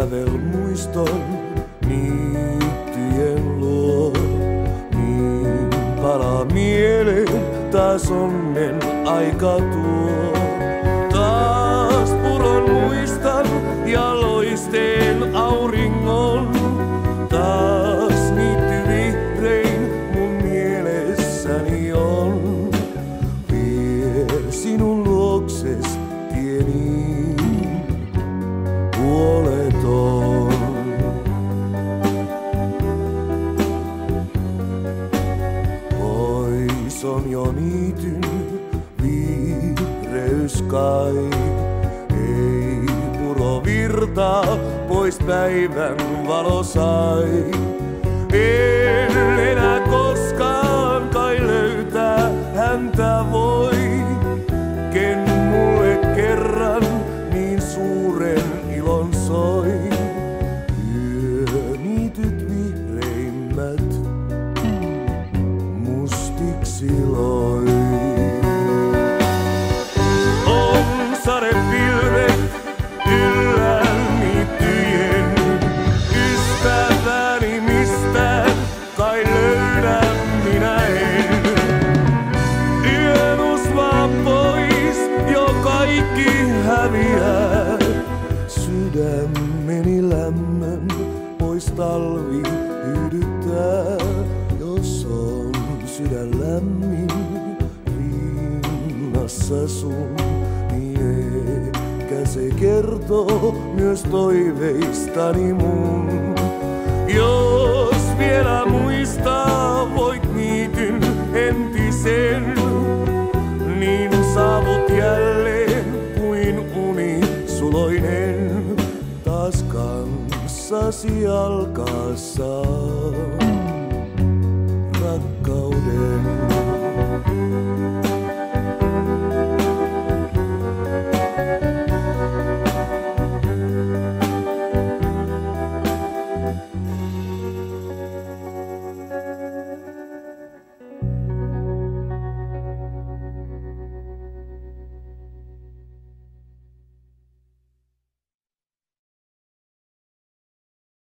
kävel muiston niittyjen luo. Niin palaa mieleen taas onnen aika tuo. Taas puron muistan ja loisteen auringon. Taas niitty vihrein mun mielessäni on. Vie sinun luokses tieni huoleton. Pois on jo niityn vihreys kai. Ei puro virtaa, pois päivän valo sai. En enää koskaan kai löytää häntä voi, ken mulle kerran niin suuren ilon soi. Yöniityt vihreimmät mustiksi loi. On sadepilvet yllä niittyjen, ystäväni mistään kai löydän minä en. Yön usvaa pois, jo kaikki häviää. Sydämeni lämmön pois talvi hyydyttää. Jos on sydän lämmin rinnassa sun, niin ehkä se kertoo myös toiveistani mun. Jos vielä muistaa voit niityn entisen, niin saavut jälleen kuin uni suloinen. Taas kanssasi alkaa saa rakkauden.